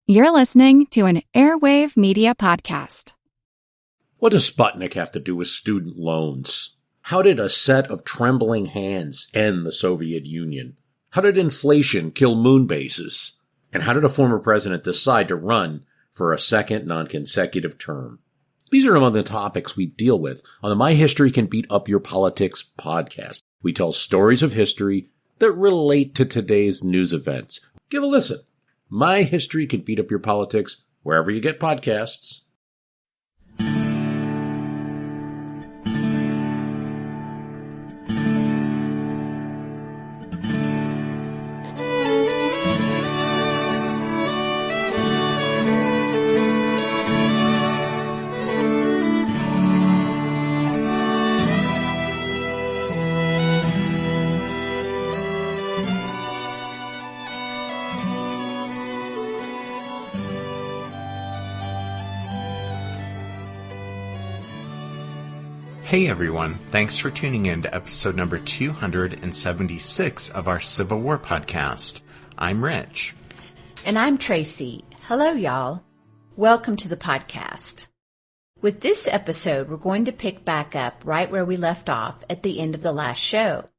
You're listening to an Airwave Media Podcast. What does Sputnik have to do with student loans? How did a set of trembling hands end the Soviet Union? How did inflation kill moon bases? And how did a former president decide to run for a second non-consecutive term? These are among the topics we deal with on the My History Can Beat Up Your Politics podcast. We tell stories of history that relate to today's news events. Give a listen. My History Can Beat Up Your Politics, wherever you get podcasts. Hey everyone, thanks for tuning in to episode number 276 of our Civil War podcast. I'm Rich. And I'm Tracy. Hello y'all. Welcome to the podcast. With this episode, we're going to pick back up right where we left off at the end of the last show.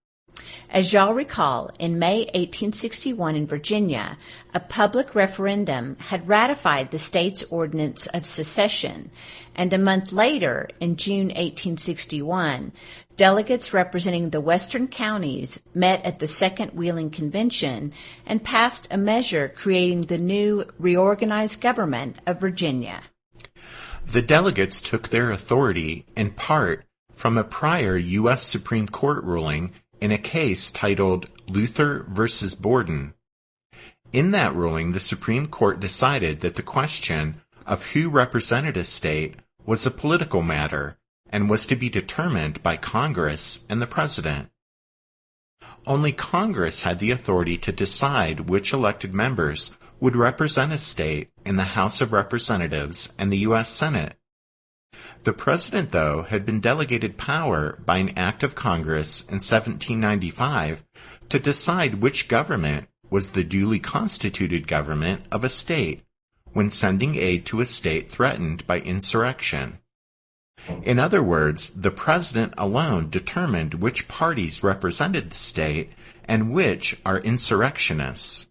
As y'all recall, in May 1861 in Virginia, a public referendum had ratified the state's ordinance of secession, and a month later, in June 1861, delegates representing the western counties met at the Second Wheeling Convention and passed a measure creating the new reorganized government of Virginia. The delegates took their authority, in part, from a prior U.S. Supreme Court ruling in a case titled Luther versus Borden. In that ruling, the Supreme Court decided that the question of who represented a state was a political matter and was to be determined by Congress and the President. Only Congress had the authority to decide which elected members would represent a state in the House of Representatives and the U.S. Senate. The President, though, had been delegated power by an act of Congress in 1795 to decide which government was the duly constituted government of a state when sending aid to a state threatened by insurrection. In other words, the President alone determined which parties represented the state and which are insurrectionists.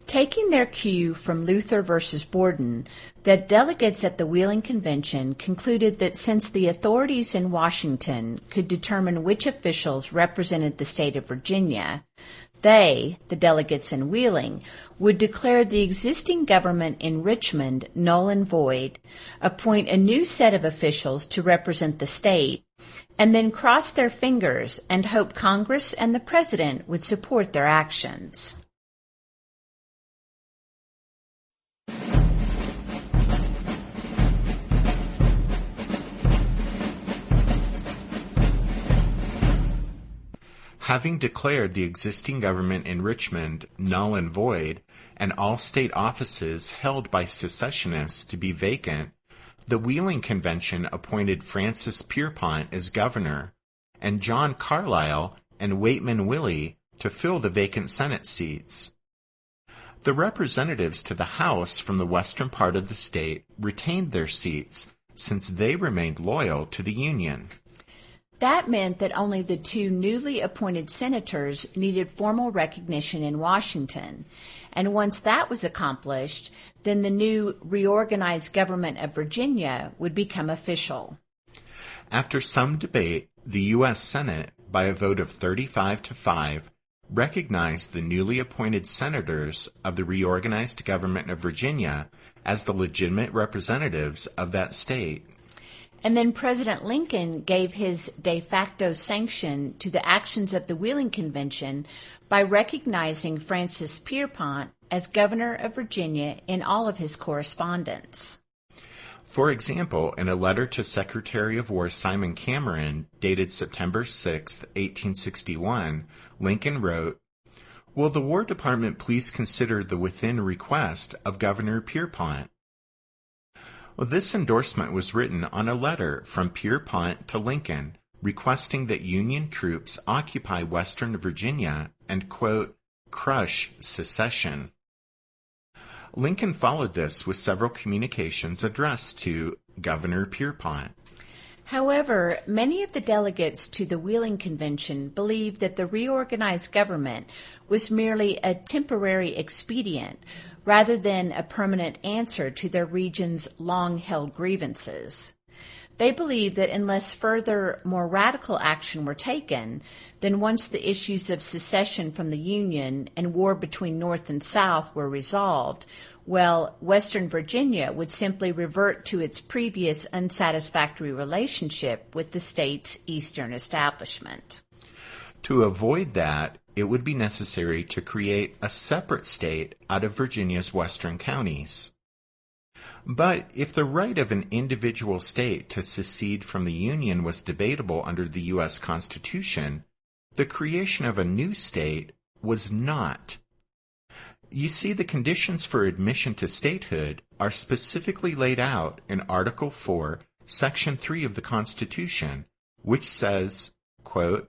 Taking their cue from Luther versus Borden, the delegates at the Wheeling Convention concluded that since the authorities in Washington could determine which officials represented the state of Virginia, they, the delegates in Wheeling, would declare the existing government in Richmond null and void, appoint a new set of officials to represent the state, and then cross their fingers and hope Congress and the President would support their actions. Having declared the existing government in Richmond null and void, and all state offices held by secessionists to be vacant, the Wheeling Convention appointed Francis Pierpont as governor, and John Carlisle and Waitman Willey to fill the vacant Senate seats. The representatives to the House from the western part of the state retained their seats, since they remained loyal to the Union. That meant that only the two newly appointed senators needed formal recognition in Washington, and once that was accomplished, then the new reorganized government of Virginia would become official. After some debate, the U.S. Senate, by a vote of 35-5, recognized the newly appointed senators of the reorganized government of Virginia as the legitimate representatives of that state. And then President Lincoln gave his de facto sanction to the actions of the Wheeling Convention by recognizing Francis Pierpont as governor of Virginia in all of his correspondence. For example, in a letter to Secretary of War Simon Cameron, dated September 6, 1861, Lincoln wrote, "Will the War Department please consider the within request of Governor Pierpont?" Well, this endorsement was written on a letter from Pierpont to Lincoln, requesting that Union troops occupy western Virginia and, quote, crush secession. Lincoln followed this with several communications addressed to Governor Pierpont. However, many of the delegates to the Wheeling Convention believed that the reorganized government was merely a temporary expedient rather than a permanent answer to their region's long-held grievances. They believed that unless further, more radical action were taken, then once the issues of secession from the Union and war between North and South were resolved, well, Western Virginia would simply revert to its previous unsatisfactory relationship with the state's eastern establishment. To avoid that, it would be necessary to create a separate state out of Virginia's western counties. But if the right of an individual state to secede from the Union was debatable under the U.S. Constitution, the creation of a new state was not. You see, the conditions for admission to statehood are specifically laid out in Article 4, Section 3 of the Constitution, which says, quote,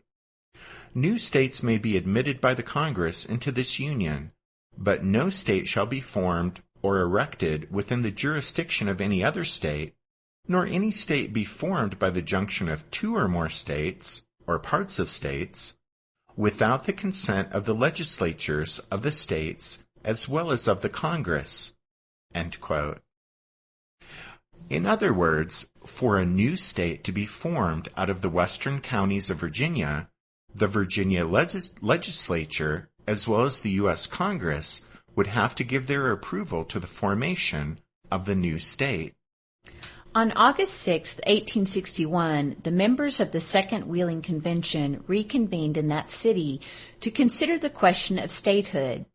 "New states may be admitted by the Congress into this Union, but no state shall be formed or erected within the jurisdiction of any other state, nor any state be formed by the junction of two or more states, or parts of states, without the consent of the legislatures of the states as well as of the Congress." End quote. In other words, for a new state to be formed out of the western counties of Virginia, the Virginia legislature, as well as the U.S. Congress, would have to give their approval to the formation of the new state. On August 6, 1861, the members of the Second Wheeling Convention reconvened in that city to consider the question of statehood.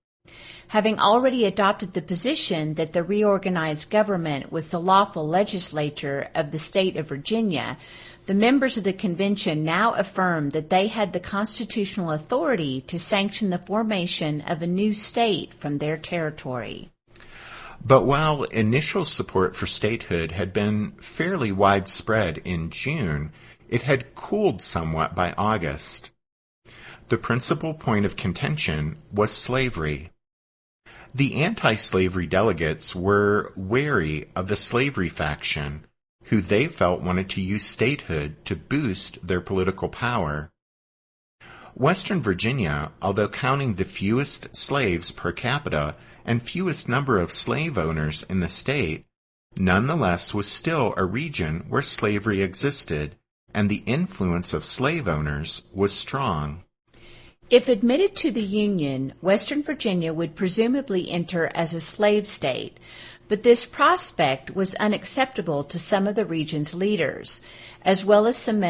Having already adopted the position that the reorganized government was the lawful legislature of the state of Virginia, the members of the convention now affirmed that they had the constitutional authority to sanction the formation of a new state from their territory. But while initial support for statehood had been fairly widespread in June, it had cooled somewhat by August. The principal point of contention was slavery. The anti-slavery delegates were wary of the slavery faction, who they felt wanted to use statehood to boost their political power. Western Virginia, although counting the fewest slaves per capita and fewest number of slave owners in the state, nonetheless was still a region where slavery existed, and the influence of slave owners was strong. If admitted to the Union, Western Virginia would presumably enter as a slave state, but this prospect was unacceptable to some of the region's leaders, as well as some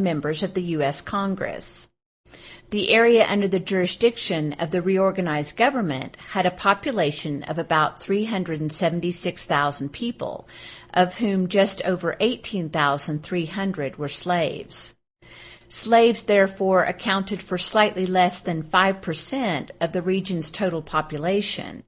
members of the U.S. Congress. The area under the jurisdiction of the reorganized government had a population of about 376,000 people, of whom just over 18,300 were slaves. Slaves, therefore, accounted for slightly less than 5% of the region's total population.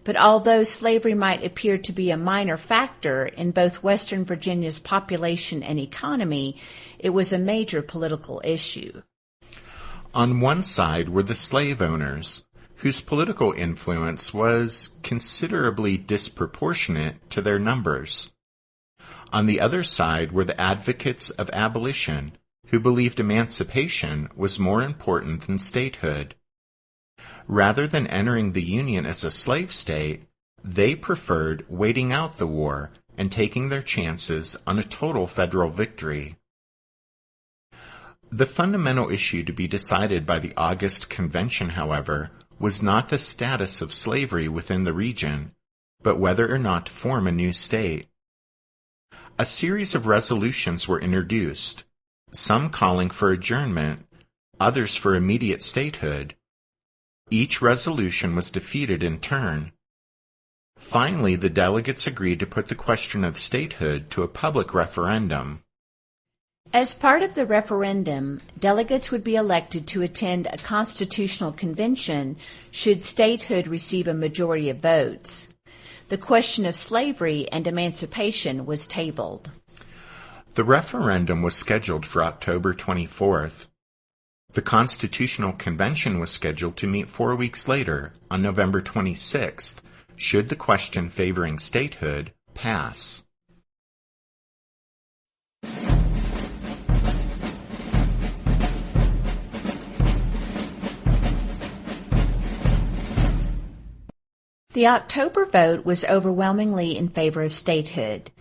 But although slavery might appear to be a minor factor in both Western Virginia's population and economy, it was a major political issue. On one side were the slave owners, whose political influence was considerably disproportionate to their numbers. On the other side were the advocates of abolition, who believed emancipation was more important than statehood. Rather than entering the Union as a slave state, they preferred waiting out the war and taking their chances on a total federal victory. The fundamental issue to be decided by the August Convention, however, was not the status of slavery within the region, but whether or not to form a new state. A series of resolutions were introduced, some calling for adjournment, others for immediate statehood. Each resolution was defeated in turn. Finally, the delegates agreed to put the question of statehood to a public referendum. As part of the referendum, delegates would be elected to attend a constitutional convention should statehood receive a majority of votes. The question of slavery and emancipation was tabled. The referendum was scheduled for October 24th. The Constitutional Convention was scheduled to meet 4 weeks later, on November 26th, should the question favoring statehood pass. The October vote was overwhelmingly in favor of statehood,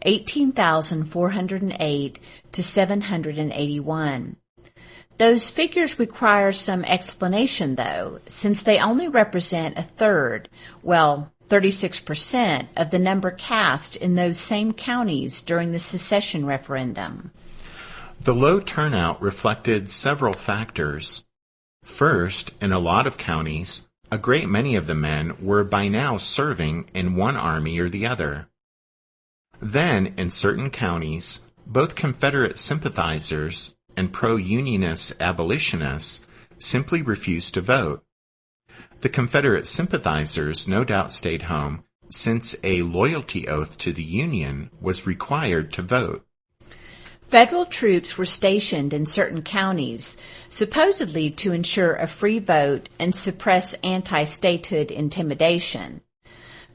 18,408 to 781. Those figures require some explanation, though, since they only represent a third, 36% of the number cast in those same counties during the secession referendum. The low turnout reflected several factors. First, in a lot of counties, a great many of the men were by now serving in one army or the other. Then, in certain counties, both Confederate sympathizers and pro-Unionist abolitionists simply refused to vote. The Confederate sympathizers no doubt stayed home since a loyalty oath to the Union was required to vote. Federal troops were stationed in certain counties, supposedly to ensure a free vote and suppress anti-statehood intimidation.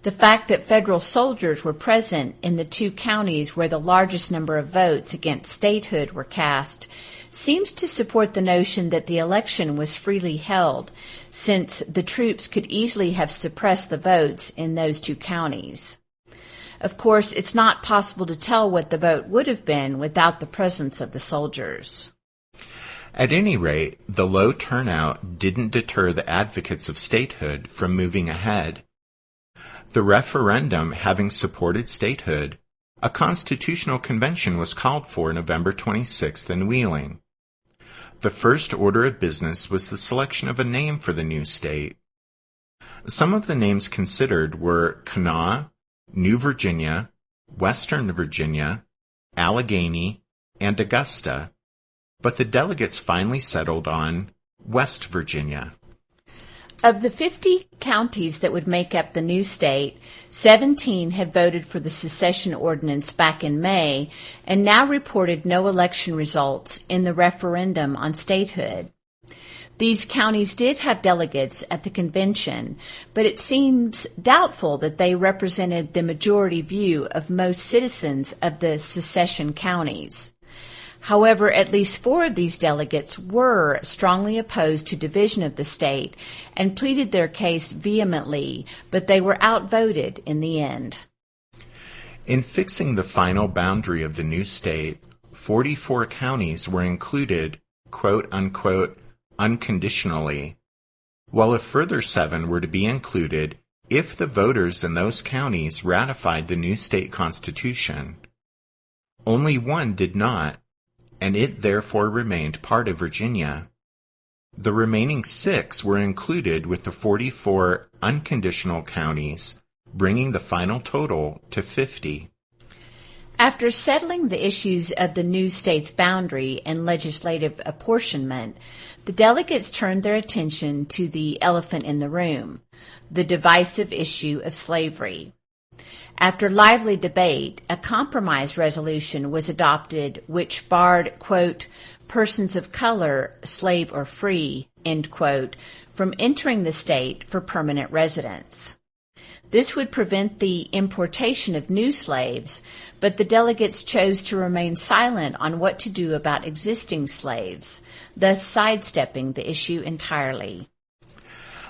The fact that federal soldiers were present in the two counties where the largest number of votes against statehood were cast seems to support the notion that the election was freely held, since the troops could easily have suppressed the votes in those two counties. Of course, it's not possible to tell what the vote would have been without the presence of the soldiers. At any rate, the low turnout didn't deter the advocates of statehood from moving ahead. The referendum having supported statehood, a constitutional convention was called for November 26th in Wheeling. The first order of business was the selection of a name for the new state. Some of the names considered were Kanawha, New Virginia, Western Virginia, Allegheny, and Augusta, but the delegates finally settled on West Virginia. Of the 50 counties that would make up the new state, 17 had voted for the secession ordinance back in May and now reported no election results in the referendum on statehood. These counties did have delegates at the convention, but it seems doubtful that they represented the majority view of most citizens of the secession counties. However, at least 4 of these delegates were strongly opposed to division of the state and pleaded their case vehemently, but they were outvoted in the end. In fixing the final boundary of the new state, 44 counties were included, quote-unquote, unconditionally, while a further 7 were to be included if the voters in those counties ratified the new state constitution. Only 1 did not, and it therefore remained part of Virginia. The remaining 6 were included with the 44 unconditional counties, bringing the final total to 50. After settling the issues of the new state's boundary and legislative apportionment, the delegates turned their attention to the elephant in the room, the divisive issue of slavery. After lively debate, a compromise resolution was adopted which barred, quote, persons of color, slave or free, end quote, from entering the state for permanent residence. This would prevent the importation of new slaves, but the delegates chose to remain silent on what to do about existing slaves, thus sidestepping the issue entirely.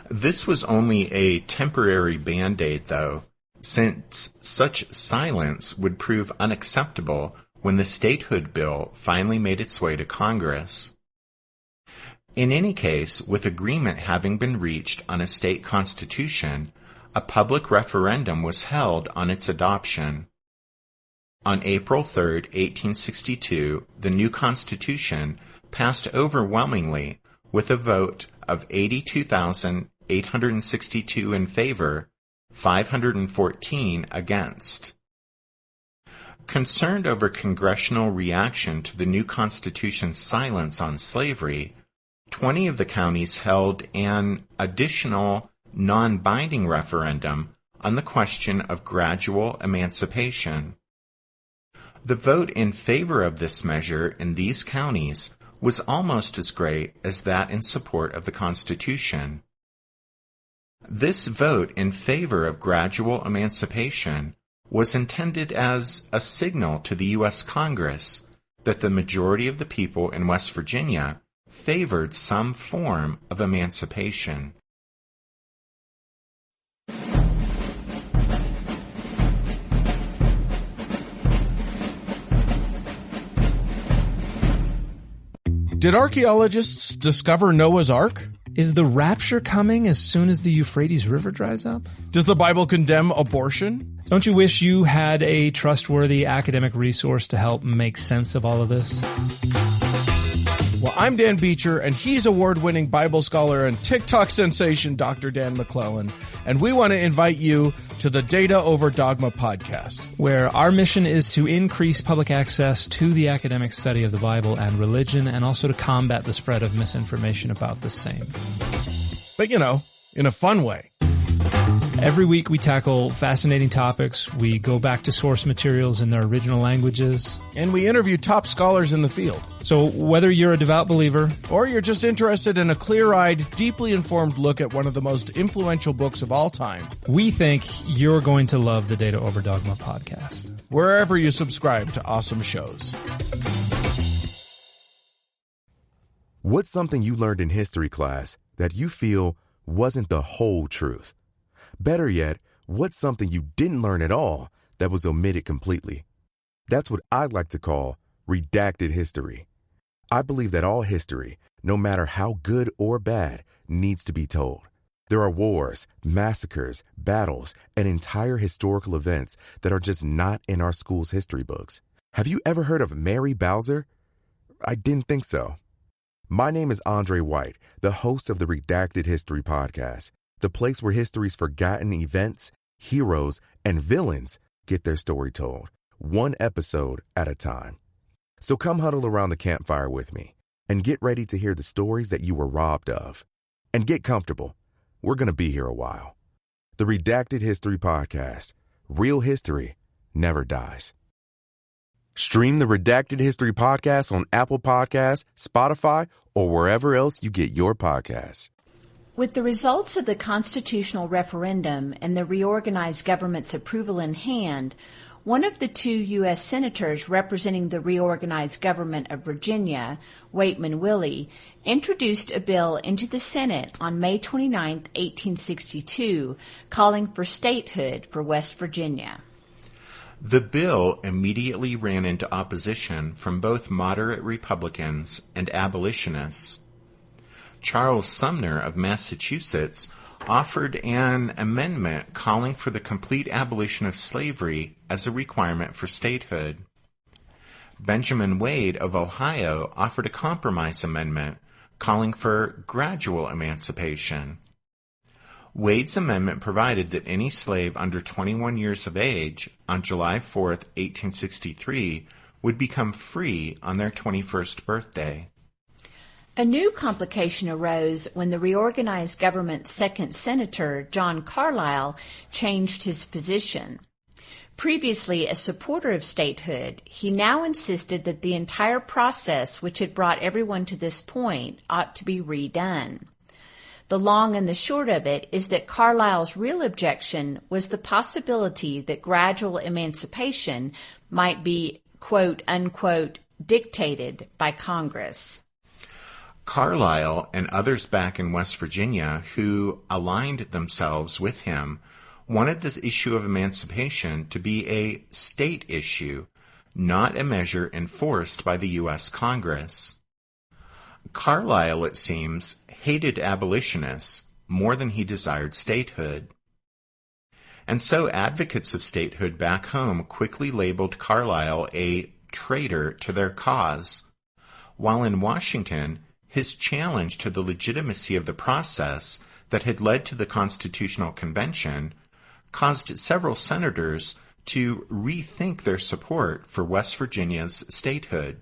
This was only a temporary band-aid, though, since such silence would prove unacceptable when the statehood bill finally made its way to Congress. In any case, with agreement having been reached on a state constitution, a public referendum was held on its adoption. On April 3, 1862, the new Constitution passed overwhelmingly with a vote of 82,862 in favor, 514 against. Concerned over congressional reaction to the new Constitution's silence on slavery, 20 of the counties held an additional non-binding referendum on the question of gradual emancipation. The vote in favor of this measure in these counties was almost as great as that in support of the Constitution. This vote in favor of gradual emancipation was intended as a signal to the U.S. Congress that the majority of the people in West Virginia favored some form of emancipation. Did archaeologists discover Noah's Ark? Is the rapture coming as soon as the Euphrates River dries up? Does the Bible condemn abortion? Don't you wish you had a trustworthy academic resource to help make sense of all of this? Well, I'm Dan Beecher, and he's award-winning Bible scholar and TikTok sensation Dr. Dan McClellan, and we want to invite you to the Data Over Dogma podcast, where our mission is to increase public access to the academic study of the Bible and religion, and also to combat the spread of misinformation about the same. But, in a fun way. Every week we tackle fascinating topics. We go back to source materials in their original languages. And we interview top scholars in the field. So whether you're a devout believer, or you're just interested in a clear-eyed, deeply informed look at one of the most influential books of all time, we think you're going to love the Data Over Dogma podcast. Wherever you subscribe to awesome shows. What's something you learned in history class that you feel wasn't the whole truth? Better yet, what's something you didn't learn at all that was omitted completely? That's what I'd like to call redacted history. I believe that all history, no matter how good or bad, needs to be told. There are wars, massacres, battles, and entire historical events that are just not in our school's history books. Have you ever heard of Mary Bowser? I didn't think so. My name is Andre White, the host of the Redacted History Podcast, the place where history's forgotten events, heroes, and villains get their story told, one episode at a time. So come huddle around the campfire with me and get ready to hear the stories that you were robbed of. And get comfortable. We're going to be here a while. The Redacted History Podcast. Real history never dies. Stream the Redacted History Podcast on Apple Podcasts, Spotify, or wherever else you get your podcasts. With the results of the constitutional referendum and the reorganized government's approval in hand, one of the two U.S. senators representing the reorganized government of Virginia, Waitman Willie, introduced a bill into the Senate on May 29, 1862, calling for statehood for West Virginia. The bill immediately ran into opposition from both moderate Republicans and abolitionists. Charles Sumner of Massachusetts offered an amendment calling for the complete abolition of slavery as a requirement for statehood. Benjamin Wade of Ohio offered a compromise amendment calling for gradual emancipation. Wade's amendment provided that any slave under 21 years of age on July 4, 1863, would become free on their 21st birthday. A new complication arose when the reorganized government's second senator, John Carlisle, changed his position. Previously a supporter of statehood, he now insisted that the entire process which had brought everyone to this point ought to be redone. The long and the short of it is that Carlisle's real objection was the possibility that gradual emancipation might be, quote, unquote, dictated by Congress. Carlisle and others back in West Virginia who aligned themselves with him wanted this issue of emancipation to be a state issue, not a measure enforced by the U.S. Congress. Carlisle, it seems, hated abolitionists more than he desired statehood. And so advocates of statehood back home quickly labeled Carlisle a traitor to their cause, while in Washington, his challenge to the legitimacy of the process that had led to the Constitutional Convention caused several senators to rethink their support for West Virginia's statehood.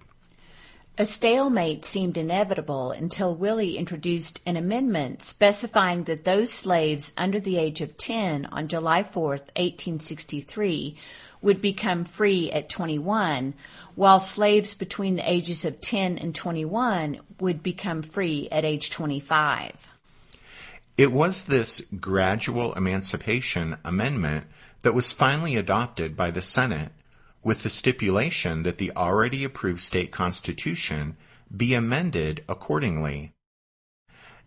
A stalemate seemed inevitable until Willie introduced an amendment specifying that those slaves under the age of 10 on July 4, 1863, would become free at 21, while slaves between the ages of 10 and 21 would become free at age 25. It was this gradual emancipation amendment that was finally adopted by the Senate, with the stipulation that the already approved state constitution be amended accordingly.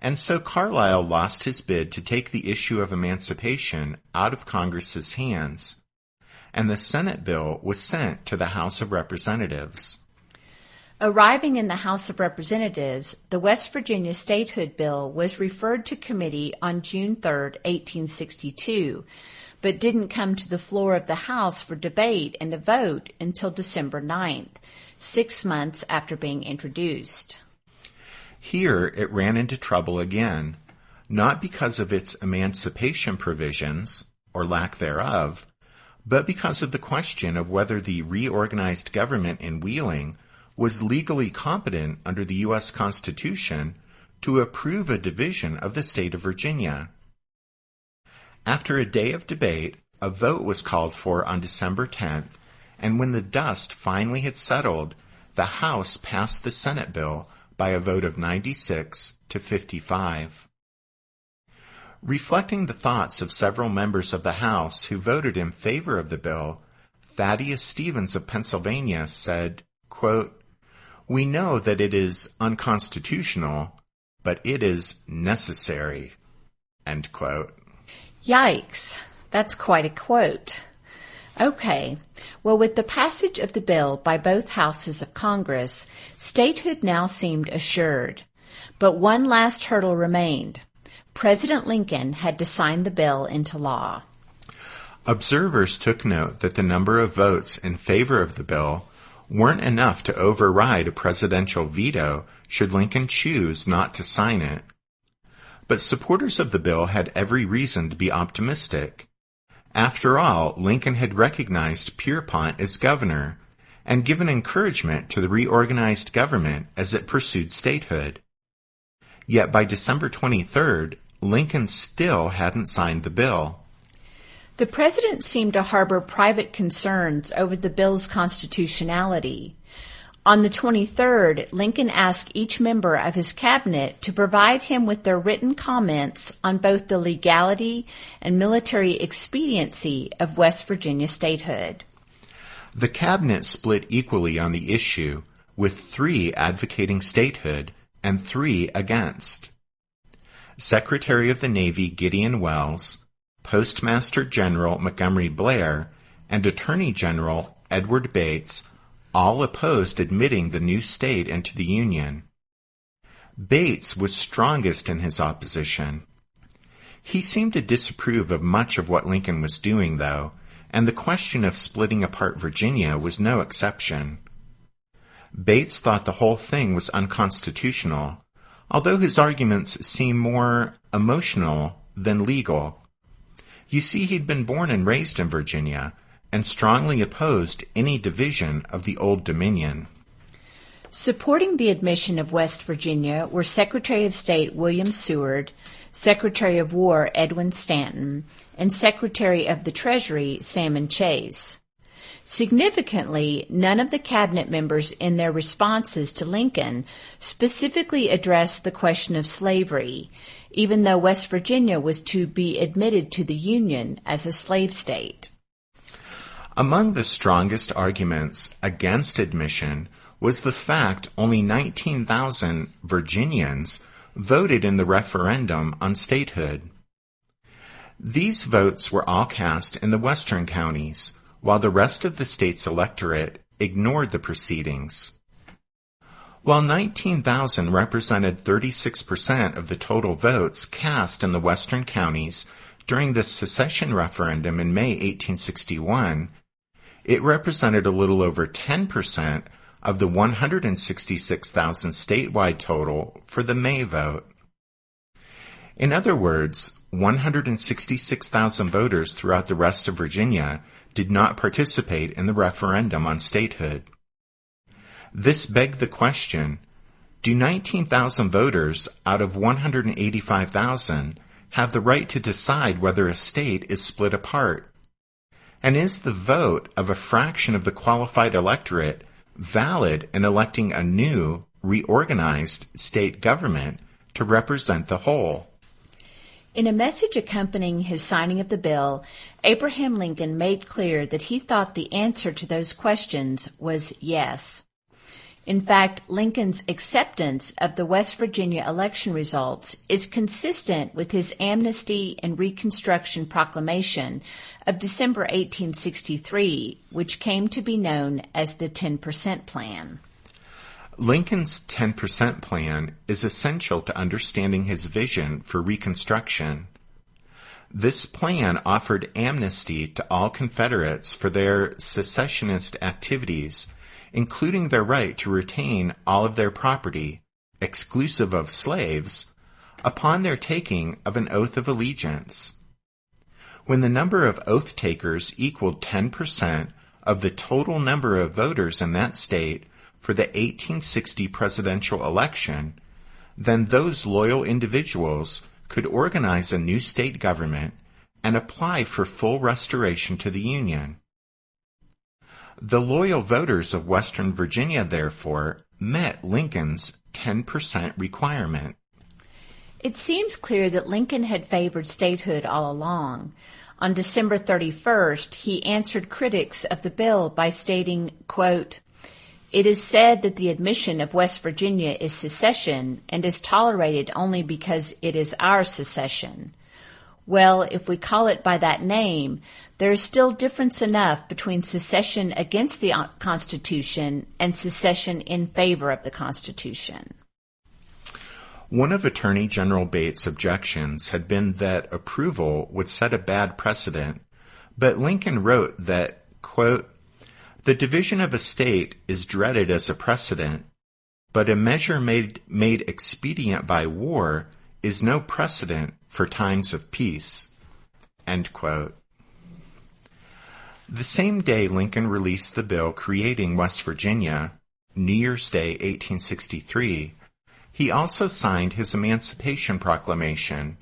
And so Carlisle lost his bid to take the issue of emancipation out of Congress's hands, and the Senate bill was sent to the House of Representatives. Arriving in the House of Representatives, the West Virginia Statehood Bill was referred to committee on June 3, 1862, but didn't come to the floor of the House for debate and a vote until December 9th, 6 months after being introduced. Here it ran into trouble again, not because of its emancipation provisions, or lack thereof, but because of the question of whether the reorganized government in Wheeling was legally competent under the U.S. Constitution to approve a division of the state of Virginia. After a day of debate, a vote was called for on December 10th, and when the dust finally had settled, the House passed the Senate bill by a vote of 96 to 55. Reflecting the thoughts of several members of the House who voted in favor of the bill, Thaddeus Stevens of Pennsylvania said, quote, "We know that it is unconstitutional, but it is necessary." End quote. Yikes, that's quite a quote. Okay, well, with the passage of the bill by both houses of Congress, statehood now seemed assured. But one last hurdle remained. President Lincoln had to sign the bill into law. Observers took note that the number of votes in favor of the bill weren't enough to override a presidential veto should Lincoln choose not to sign it. But supporters of the bill had every reason to be optimistic. After all, Lincoln had recognized Pierpont as governor and given encouragement to the reorganized government as it pursued statehood. Yet by December 23rd, Lincoln still hadn't signed the bill. The president seemed to harbor private concerns over the bill's constitutionality. On the 23rd, Lincoln asked each member of his cabinet to provide him with their written comments on both the legality and military expediency of West Virginia statehood. The cabinet split equally on the issue, with 3 advocating statehood and 3 against. Secretary of the Navy Gideon Welles, Postmaster General Montgomery Blair, and Attorney General Edward Bates all opposed admitting the new state into the Union. Bates was strongest in his opposition. He seemed to disapprove of much of what Lincoln was doing, though, and the question of splitting apart Virginia was no exception. Bates thought the whole thing was unconstitutional, although his arguments seem more emotional than legal. You see, he'd been born and raised in Virginia, and strongly opposed any division of the Old Dominion. Supporting the admission of West Virginia were Secretary of State William Seward, Secretary of War Edwin Stanton, and Secretary of the Treasury Salmon Chase. Significantly, none of the cabinet members in their responses to Lincoln specifically addressed the question of slavery, even though West Virginia was to be admitted to the Union as a slave state. Among the strongest arguments against admission was the fact only 19,000 Virginians voted in the referendum on statehood. These votes were all cast in the western counties, while the rest of the state's electorate ignored the proceedings. While 19,000 represented 36% of the total votes cast in the western counties during the secession referendum in May 1861, it represented a little over 10% of the 166,000 statewide total for the May vote. In other words, 166,000 voters throughout the rest of Virginia did not participate in the referendum on statehood. This begged the question, do 19,000 voters out of 185,000 have the right to decide whether a state is split apart? And is the vote of a fraction of the qualified electorate valid in electing a new, reorganized state government to represent the whole? In a message accompanying his signing of the bill, Abraham Lincoln made clear that he thought the answer to those questions was yes. In fact, Lincoln's acceptance of the West Virginia election results is consistent with his Amnesty and Reconstruction Proclamation of December 1863, which came to be known as the 10% Plan. Lincoln's 10% Plan is essential to understanding his vision for Reconstruction. This plan offered amnesty to all Confederates for their secessionist activities, including their right to retain all of their property, exclusive of slaves, upon their taking of an oath of allegiance. When the number of oath takers equaled 10% of the total number of voters in that state for the 1860 presidential election, then those loyal individuals could organize a new state government and apply for full restoration to the Union. The loyal voters of Western Virginia, therefore, met Lincoln's 10% requirement. It seems clear that Lincoln had favored statehood all along. On December 31st, he answered critics of the bill by stating, quote, "It is said that the admission of West Virginia is secession and is tolerated only because it is our secession. Well, if we call it by that name, there is still difference enough between secession against the Constitution and secession in favor of the Constitution." One of Attorney General Bates' objections had been that approval would set a bad precedent, but Lincoln wrote that, quote, "The division of a state is dreaded as a precedent, but a measure made expedient by war is no precedent for times of peace." End quote. The same day Lincoln released the bill creating West Virginia, New Year's Day 1863, he also signed his Emancipation Proclamation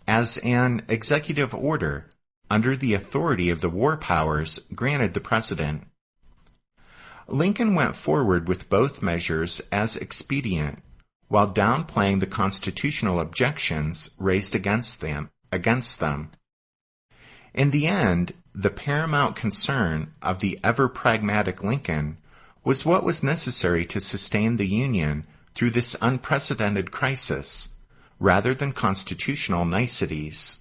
as an executive order under the authority of the war powers granted the president. Lincoln went forward with both measures as expedient, while downplaying the constitutional objections raised against them. In the end, the paramount concern of the ever-pragmatic Lincoln was what was necessary to sustain the Union through this unprecedented crisis, rather than constitutional niceties.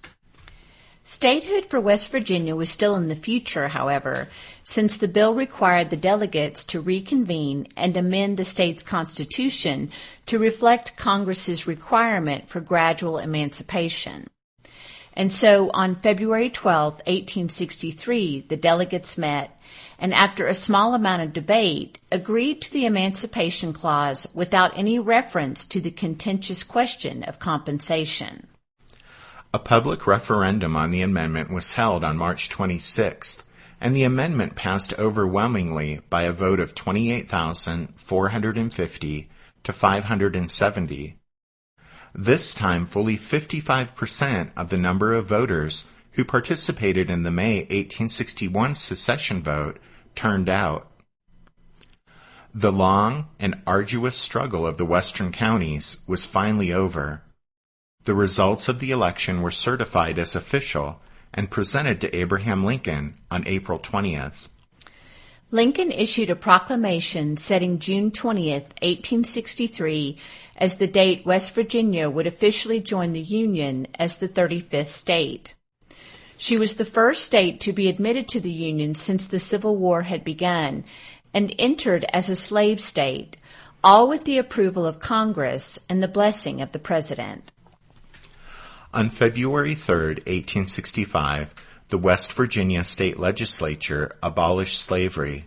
Statehood for West Virginia was still in the future, however, since the bill required the delegates to reconvene and amend the state's constitution to reflect Congress's requirement for gradual emancipation. And so on February 12, 1863, the delegates met and after a small amount of debate, agreed to the Emancipation Clause without any reference to the contentious question of compensation. A public referendum on the amendment was held on March 26th, and the amendment passed overwhelmingly by a vote of 28,450 to 570. This time, fully 55% of the number of voters who participated in the May 1861 secession vote turned out. The long and arduous struggle of the western counties was finally over. The results of the election were certified as official and presented to Abraham Lincoln on April 20th. Lincoln issued a proclamation setting June 20th, 1863, as the date West Virginia would officially join the Union as the 35th state. She was the first state to be admitted to the Union since the Civil War had begun and entered as a slave state, all with the approval of Congress and the blessing of the President. On February 3, 1865, the West Virginia State Legislature abolished slavery.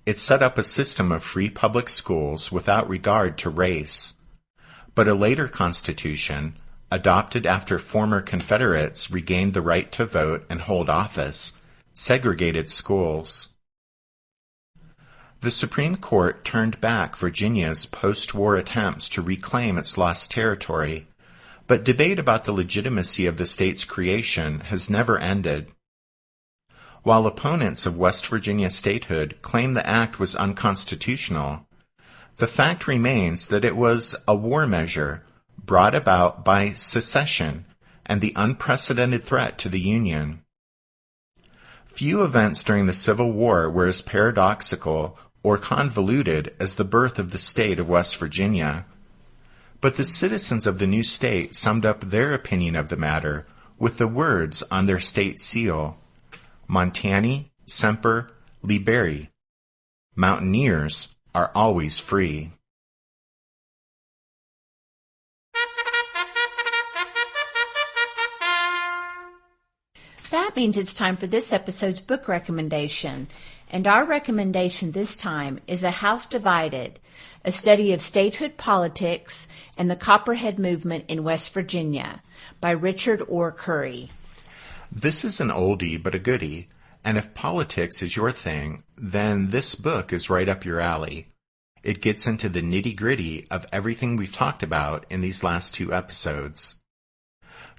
It set up a system of free public schools without regard to race. But a later constitution, adopted after former Confederates regained the right to vote and hold office, segregated schools. The Supreme Court turned back Virginia's post-war attempts to reclaim its lost territory, but debate about the legitimacy of the state's creation has never ended. While opponents of West Virginia statehood claim the act was unconstitutional, the fact remains that it was a war measure brought about by secession and the unprecedented threat to the Union. Few events during the Civil War were as paradoxical or convoluted as the birth of the state of West Virginia. But the citizens of the new state summed up their opinion of the matter with the words on their state seal, Montani semper liberi. Mountaineers are always free. That means it's time for this episode's book recommendation. And our recommendation this time is A House Divided, a study of statehood politics and the Copperhead movement in West Virginia by Richard Orr Curry. This is an oldie but a goodie, and if politics is your thing, then this book is right up your alley. It gets into the nitty-gritty of everything we've talked about in these last 2 episodes.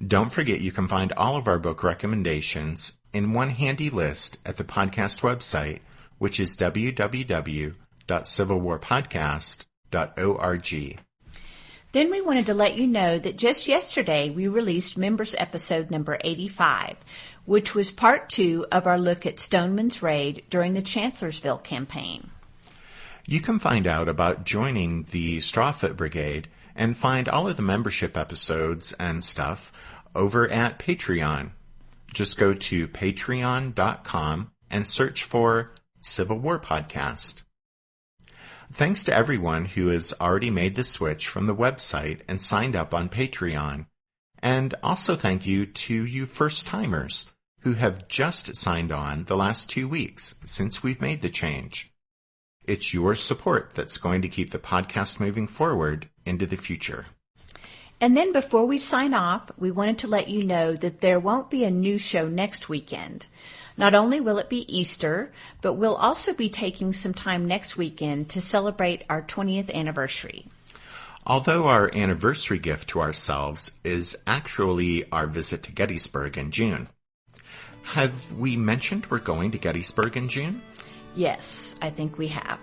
Don't forget you can find all of our book recommendations in one handy list at the podcast website, which is www.civilwarpodcast.org. Then we wanted to let you know that just yesterday we released Members Episode number 85, which was part 2 of our look at Stoneman's raid during the Chancellorsville campaign. You can find out about joining the Strawfoot Brigade and find all of the membership episodes and stuff over at Patreon. Just go to patreon.com and search for Civil War Podcast. Thanks to everyone who has already made the switch from the website and signed up on Patreon. And also thank you to you first-timers who have just signed on the last 2 weeks since we've made the change. It's your support that's going to keep the podcast moving forward into the future. And then before we sign off, we wanted to let you know that there won't be a new show next weekend. Not only will it be Easter, but we'll also be taking some time next weekend to celebrate our 20th anniversary. Although our anniversary gift to ourselves is actually our visit to Gettysburg in June. Have we mentioned we're going to Gettysburg in June? Yes, I think we have.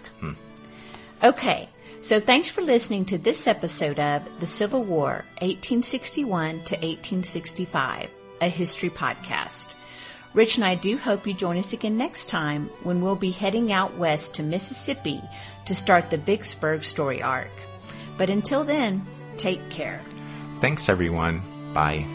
Okay, so thanks for listening to this episode of The Civil War, 1861 to 1865, a history podcast. Rich and I do hope you join us again next time when we'll be heading out west to Mississippi to start the Vicksburg story arc. But until then, take care. Thanks, everyone. Bye.